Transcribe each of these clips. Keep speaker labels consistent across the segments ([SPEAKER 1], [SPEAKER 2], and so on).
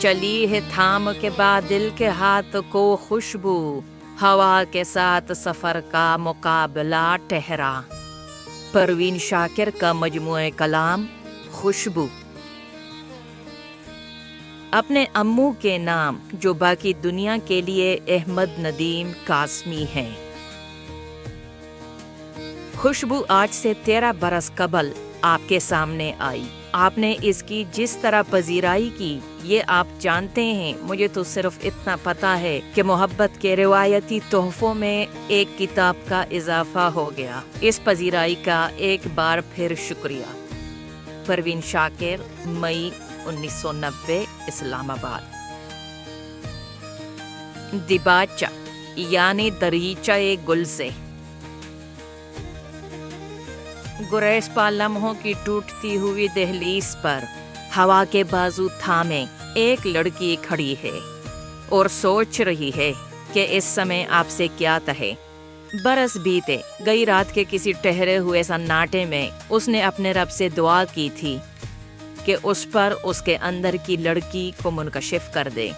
[SPEAKER 1] चली है थाम के बाद दिल के हाथ को खुशबू, हवा के साथ सफर का मुकाबला ठहरा। परवीन शाकिर का मजमूए कलाम खुशबू। अपने अम्मू के नाम जो बाकी दुनिया के लिए अहमद नदीम कासमी हैं। खुशबू आज से 13 बरस कबल आपके सामने आई। आपने इसकी जिस तरह पजीराई की ये आप जानते हैं। मुझे तो सिर्फ इतना पता है कि मोहब्बत के रिवायती तोहफों में एक किताब का इजाफा हो गया। इस पजीराई का एक बार फिर शुक्रिया। परवीन शाकिर, मई 1990, इस्लामाबाद। दिबाचा यानी दरीचा गुल से। गुरेज पा लम्हों की टूटती हुई दहलीज पर हवा के बाजू थामे एक लड़की खड़ी है और सोच रही है कि इस समय आपसे क्या कहे। बरस बीते, गई रात के किसी ठहरे हुए सन्नाटे में उसने अपने रब से दुआ की थी कि उस पर उसके अंदर की लड़की को मुनकशिफ कर दे।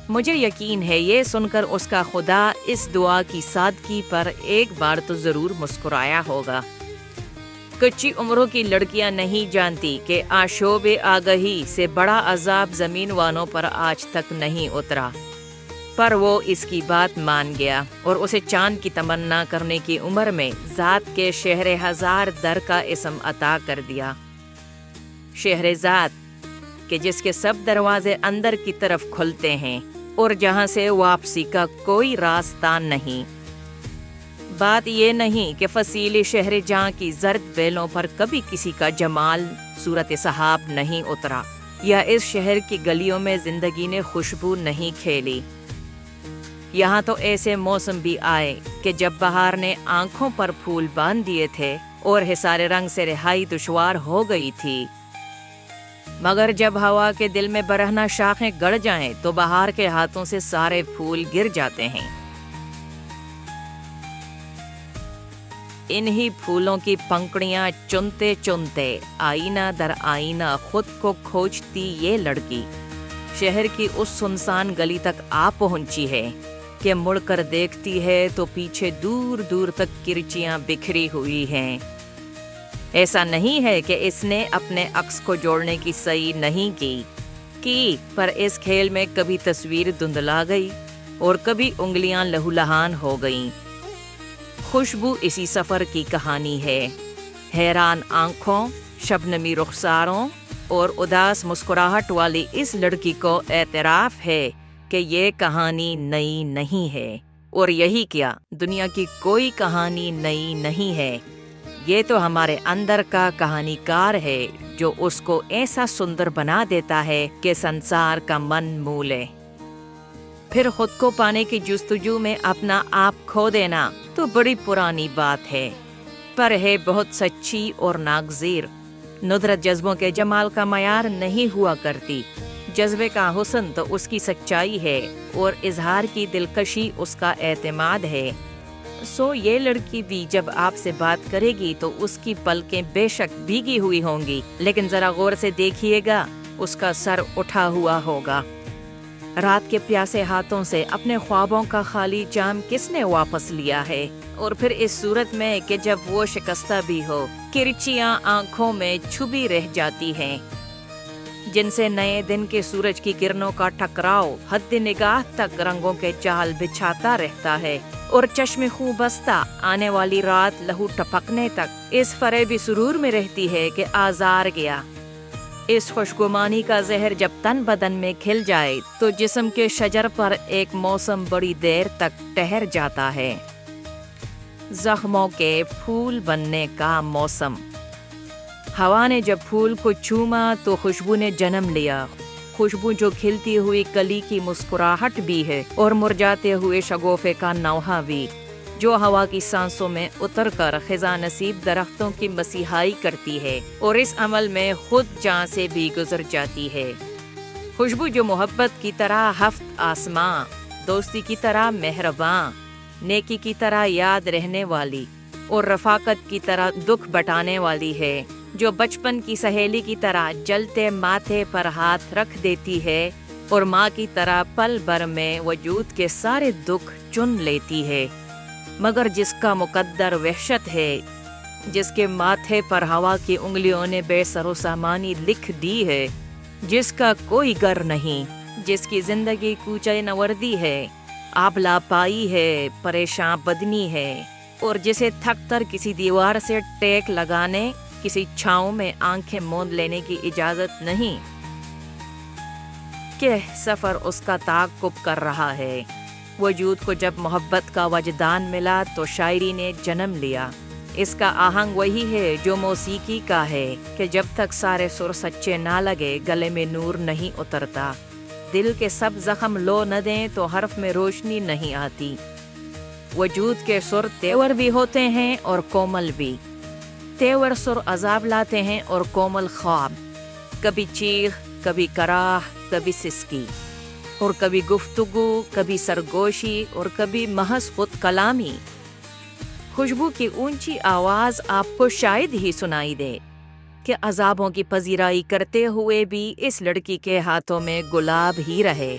[SPEAKER 1] मुझे यकीन है ये सुनकर उसका खुदा इस दुआ की सादगी पर एक बार तो ज़रूर मुस्कुराया होगा। कच्ची उम्रों की लड़कियां नहीं जानती कि आशोब आगही से बड़ा अजाब ज़मीन वालों पर आज तक नहीं उतरा, पर वो इसकी बात मान गया और उसे चांद की तमन्ना करने की उम्र में ज़ात के शहर हजार दर का इस्म अता कर दिया। शहरज़ाद के जिसके सब दरवाजे अंदर की तरफ खुलते हैं और जहां से वापसी का कोई रास्ता नहीं। बात ये नहीं कि फसीली शहर जहाँ की जर्द बेलों पर कभी किसी का जमाल सूरत सहाब नहीं उतरा, या इस शहर की गलियों में जिंदगी ने खुशबू नहीं खेली। यहाँ तो ऐसे मौसम भी आए कि जब बहार ने आंखों पर फूल बांध दिए थे और हिसारे रंग से रिहाई दुश्वार हो गई थी, मगर जब हवा के दिल में बरहना शाखें गड़ जाएं तो बहार के हाथों से सारे फूल गिर जाते हैं। इन्हीं फूलों की पंखुड़ियां चुनते चुनते आईना दर आईना खुद को खोजती ये लड़की शहर की उस सुनसान गली तक आ पहुंची है कि मुड़कर देखती है तो पीछे दूर दूर तक किरचियां बिखरी हुई हैं। ऐसा नहीं है कि इसने अपने अक्स को जोड़ने की सही नहीं की, पर इस खेल में कभी तस्वीर धुंधला गई और कभी उंगलियां लहूलुहान हो गईं। खुशबू इसी सफ़र की कहानी है। हैरान आंखों, शबनमी रुखसारों और उदास मुस्कुराहट वाली इस लड़की को एतराफ़ है कि ये कहानी नई नहीं है, और यही क्या, दुनिया की कोई कहानी नई नहीं है। ये तो हमारे अंदर का कहानीकार है जो उसको ऐसा सुंदर बना देता है कि संसार का मन मूले। फिर खुद को पाने की जुस्तजू में अपना आप खो देना तो बड़ी पुरानी बात है, पर है बहुत सच्ची और नागज़ीर। नुदरत जज्बों के जमाल का मयार नहीं हुआ करती, जज्बे का हुस्न तो उसकी सच्चाई है और इजहार की दिलकशी उसका एतमाद है। सो ये लड़की भी जब आपसे बात करेगी तो उसकी पलकें बेशक भीगी हुई होंगी, लेकिन जरा गौर से देखिएगा, उसका सर उठा हुआ होगा। रात के प्यासे हाथों से अपने ख्वाबों का खाली जाम किसने वापस लिया है? और फिर इस सूरत में कि जब वो शिकस्ता भी हो, किरचियां आंखों में छुपी रह जाती हैं, जिनसे नए दिन के सूरज की किरणों का टकराव हद निगाह तक रंगों के जाल बिछाता रहता है, और चश्मे खूं बस्ता आने वाली रात लहू टपकने तक इस फरेबी सुरूर में रहती है कि आजार गया। इस खुशगुमानी का जहर जब तन बदन में खिल जाए तो जिस्म के शजर पर एक मौसम बड़ी देर तक ठहर जाता है। जख्मों के फूल बनने का मौसम। हवा ने जब फूल को चूमा तो खुशबू ने जन्म लिया। खुशबू जो खिलती हुई कली की मुस्कुराहट भी है और मुरझाते हुए शगोफे का नौहा भी, जो हवा की सांसों में उतरकर खिजा नसीब दरख्तों की मसीहाई करती है और इस अमल में खुद जान से भी गुजर जाती है। खुशबू जो मोहब्बत की तरह हफ्त आसमां, दोस्ती की तरह मेहरबान, नेकी की तरह याद रहने वाली और रफाकत की तरह दुख बटाने वाली है, जो बचपन की सहेली की तरह जलते माथे पर हाथ रख देती है اور ماں کی طرح پل بھر میں وجود کے سارے دکھ چن لیتی ہے، مگر جس کا مقدر وحشت ہے، جس کے ماتھے پر ہوا کی انگلیوں نے بے سر و سامانی لکھ دی ہے، جس کا کوئی گر نہیں، جس کی زندگی کوچہ نوردی ہے، آبلا پائی ہے، پریشان بدنی ہے، اور جسے تھک کر کسی دیوار سے ٹیک لگانے، کسی چھاؤں میں آنکھیں موند لینے کی اجازت نہیں، کہ سفر اس کا تعاقب کر رہا ہے۔ وجود کو جب محبت کا وجدان ملا تو شاعری نے جنم لیا۔ اس کا آہنگ وہی ہے جو موسیقی کا ہے کہ جب تک سارے سر سچے نہ لگے گلے میں نور نہیں اترتا۔ دل کے سب زخم لو نہ دیں تو حرف میں روشنی نہیں آتی۔ وجود کے سر تیور بھی ہوتے ہیں اور کومل بھی۔ تیور سر عذاب لاتے ہیں اور کومل خواب، کبھی چیخ، کبھی کراہ، کبھی سسکی، اور کبھی گفتگو، کبھی سرگوشی، اور کبھی محض خود کلامی۔ خوشبو کی اونچی آواز آپ کو شاید ہی سنائی دے کہ عذابوں کی پذیرائی کرتے ہوئے بھی اس لڑکی کے ہاتھوں میں گلاب ہی رہے،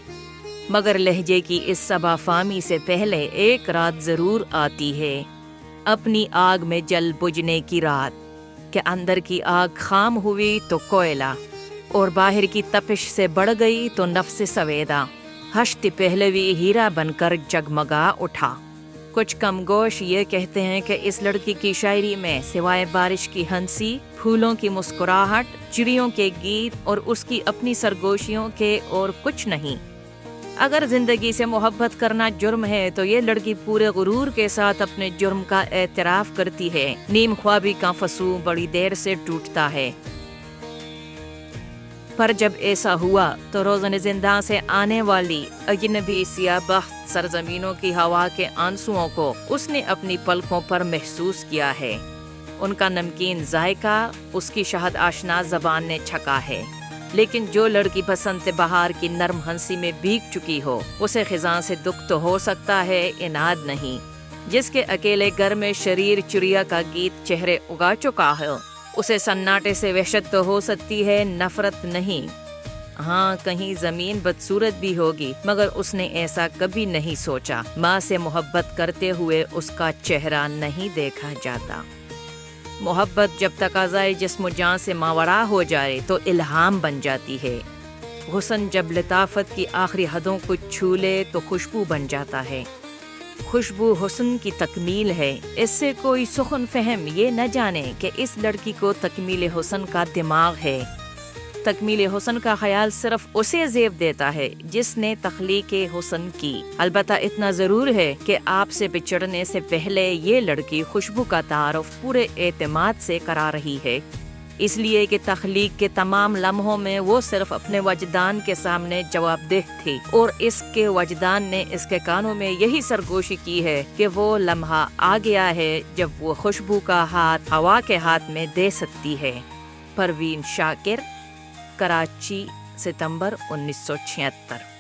[SPEAKER 1] مگر لہجے کی اس صبا فامی سے پہلے ایک رات ضرور آتی ہے، اپنی آگ میں جل بجھنے کی رات، کہ اندر کی آگ خام ہوئی تو کوئلہ، اور باہر کی تپش سے بڑھ گئی تو نفس سویدہ، ہشت پہلوی ہیرا بن کر جگمگا اٹھا۔ کچھ کم گوش یہ کہتے ہیں کہ اس لڑکی کی شاعری میں سوائے بارش کی ہنسی، پھولوں کی مسکراہٹ، چڑیوں کے گیت اور اس کی اپنی سرگوشیوں کے اور کچھ نہیں۔ اگر زندگی سے محبت کرنا جرم ہے تو یہ لڑکی پورے غرور کے ساتھ اپنے جرم کا اعتراف کرتی ہے۔ نیم خوابی کا فسوں بڑی دیر سے ٹوٹتا ہے، پر جب ایسا ہوا تو روزن زنداں سے آنے والی اجنبی سیاہ بخت سرزمینوں کی ہوا کے آنسوؤں کو اس نے اپنی پلکوں پر محسوس کیا ہے۔ ان کا نمکین ذائقہ اس کی شہد آشنا زبان نے چھکا ہے، لیکن جو لڑکی بسنت بہار کی نرم ہنسی میں بھیگ چکی ہو، اسے خزاں سے دکھ تو ہو سکتا ہے، عناد نہیں۔ جس کے اکیلے گھر میں شریر چڑیا کا گیت چہرے اگا چکا ہے، اسے سناٹے سے وحشت تو ہو سکتی ہے، نفرت نہیں۔ ہاں، کہیں زمین بدصورت بھی ہوگی، مگر اس نے ایسا کبھی نہیں سوچا۔ ماں سے محبت کرتے ہوئے اس کا چہرہ نہیں دیکھا جاتا۔ محبت جب تقاضائے جسم و جان سے ماورا ہو جائے تو الہام بن جاتی ہے۔ حسن جب لطافت کی آخری حدوں کو چھو لے تو خوشبو بن جاتا ہے۔ خوشبو حسن کی تکمیل ہے۔ اس سے کوئی سخن فہم یہ نہ جانے کہ اس لڑکی کو تکمیل حسن کا دماغ ہے۔ تکمیل حسن کا خیال صرف اسے زیب دیتا ہے جس نے تخلیق حسن کی۔ البتہ اتنا ضرور ہے کہ آپ سے بچھڑنے سے پہلے یہ لڑکی خوشبو کا تعارف پورے اعتماد سے کرا رہی ہے، اس لیے کہ تخلیق کے تمام لمحوں میں وہ صرف اپنے وجدان کے سامنے جواب دہ تھی، اور اس کے وجدان نے اس کے کانوں میں یہی سرگوشی کی ہے کہ وہ لمحہ آ گیا ہے جب وہ خوشبو کا ہاتھ ہوا کے ہاتھ میں دے سکتی ہے۔ پروین شاکر، کراچی، ستمبر 1976۔